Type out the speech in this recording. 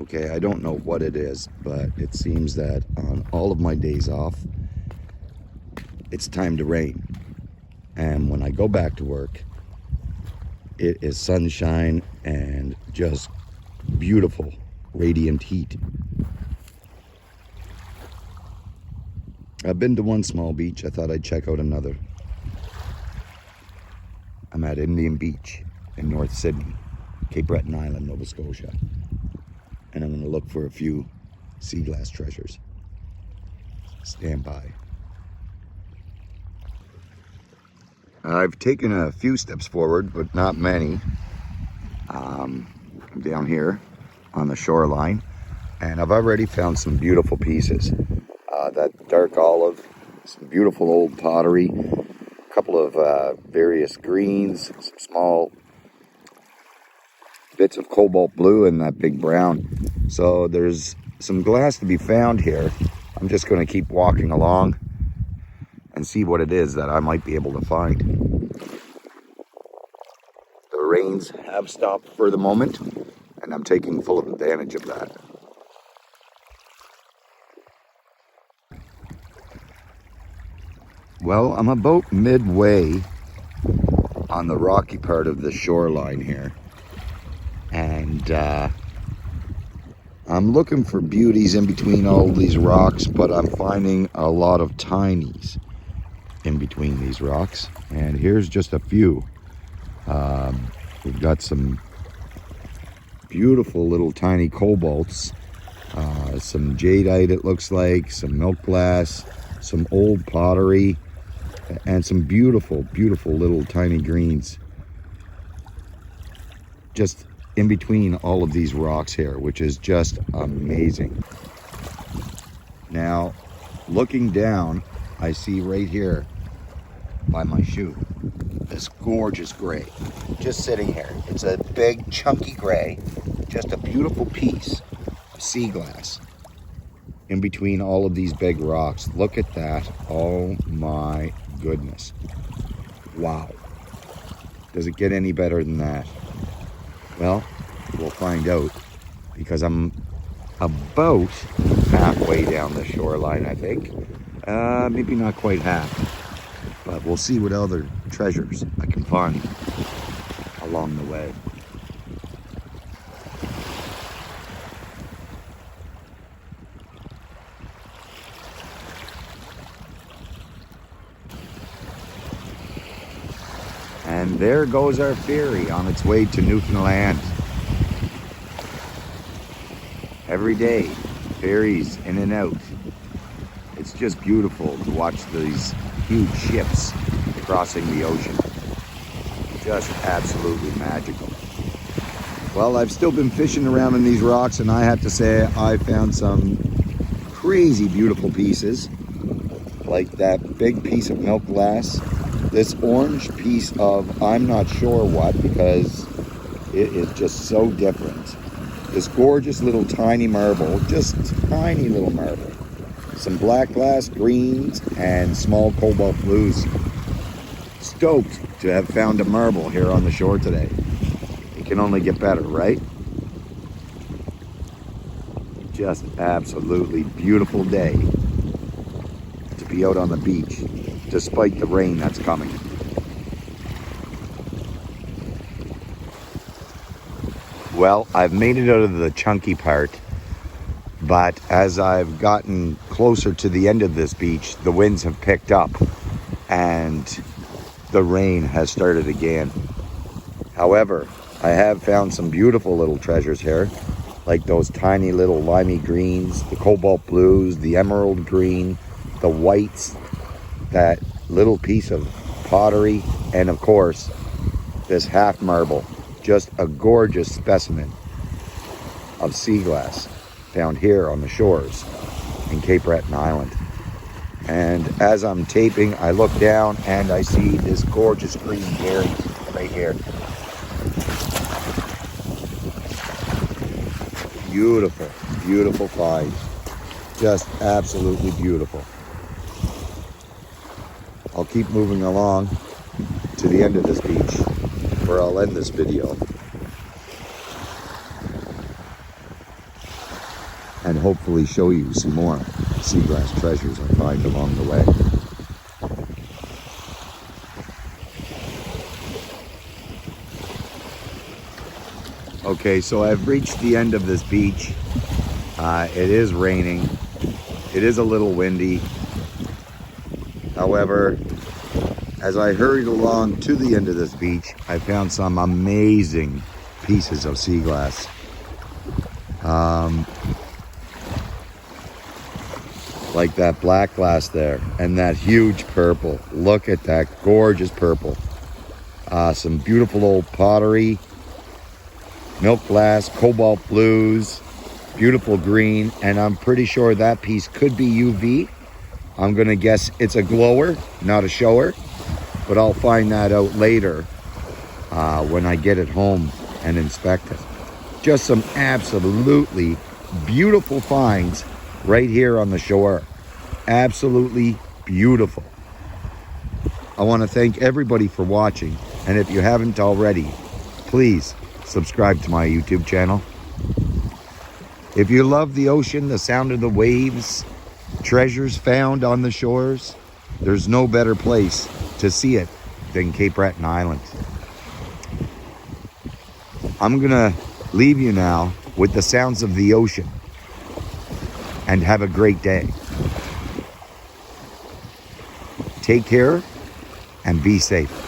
Okay, I don't know what it is, but it seems that on all of my days off, it's time to rain. And when I go back to work, it is sunshine and just beautiful, radiant heat. I've been to one small beach. I thought I'd check out another. I'm at Indian Beach in North Sydney, Cape Breton Island, Nova Scotia. And I'm going to look for a few seaglass treasures. Stand by. I've taken a few steps forward, but not many. I'm down here on the shoreline, and I've already found some beautiful pieces. That dark olive, some beautiful old pottery, a couple of various greens, some small bits of cobalt blue, and that big brown. So there's some glass to be found here. I'm just going to keep walking along and see what it is that I might be able to find. The rains have stopped for the moment, and I'm taking full advantage of that. Well, I'm about midway on the rocky part of the shoreline here, and I'm looking for beauties in between all these rocks, but I'm finding a lot of tinies in between these rocks, and here's just a few. We've got some beautiful little tiny cobalts, some jadeite it looks like, some milk glass, some old pottery, and some beautiful, beautiful little tiny greens just in between all of these rocks here, which is just amazing. Now, looking down, I see right here by my shoe this gorgeous gray just sitting here. It's a big chunky gray, just a beautiful piece of sea glass in between all of these big rocks. Look at that. Oh my goodness. Wow. Does it get any better than that? Well, we'll find out, because I'm about halfway down the shoreline, I think. Maybe not quite half, but we'll see what other treasures I can find along the way. And there goes our ferry on its way to Newfoundland. Every day, ferries in and out. It's just beautiful to watch these huge ships crossing the ocean. Just absolutely magical. Well, I've still been fishing around in these rocks, and I have to say I found some crazy beautiful pieces, like that big piece of milk glass. This orange piece of I'm not sure what, because it is just so different. This gorgeous little tiny marble, just tiny little marble. Some black glass, greens, and small cobalt blues. Stoked to have found a marble here on the shore today. It can only get better, right? Just absolutely beautiful day to be out on the beach, despite the rain that's coming. Well, I've made it out of the chunky part, but as I've gotten closer to the end of this beach, the winds have picked up and the rain has started again. However, I have found some beautiful little treasures here, like those tiny little limey greens, the cobalt blues, the emerald green, the whites, that little piece of pottery, and of course, this half marble. Just a gorgeous specimen of sea glass found here on the shores in Cape Breton Island. And as I'm taping, I look down and I see this gorgeous green berry right here. Beautiful, beautiful find. Just absolutely beautiful. I'll keep moving along to the end of this beach, where I'll end this video. and hopefully show you some more seaglass treasures I find along the way. Okay, so I've reached the end of this beach. It is raining. It is a little windy. However, as I hurried along to the end of this beach, I found some amazing pieces of seaglass. Like that black glass there and that huge purple. Look at that gorgeous purple. Some beautiful old pottery, milk glass, cobalt blues, beautiful green, and I'm pretty sure that piece could be UV. I'm gonna guess it's a glower, not a shower, but I'll find that out later when I get it home and inspect it. Just some absolutely beautiful finds right here on the shore. Absolutely beautiful. I want to thank everybody for watching, and if you haven't already, please subscribe to my YouTube channel. If you love the ocean, the sound of the waves, treasures found on the shores, there's no better place to see it than Cape Breton Island. I'm gonna leave you now with the sounds of the ocean, and have a great day. Take care and be safe.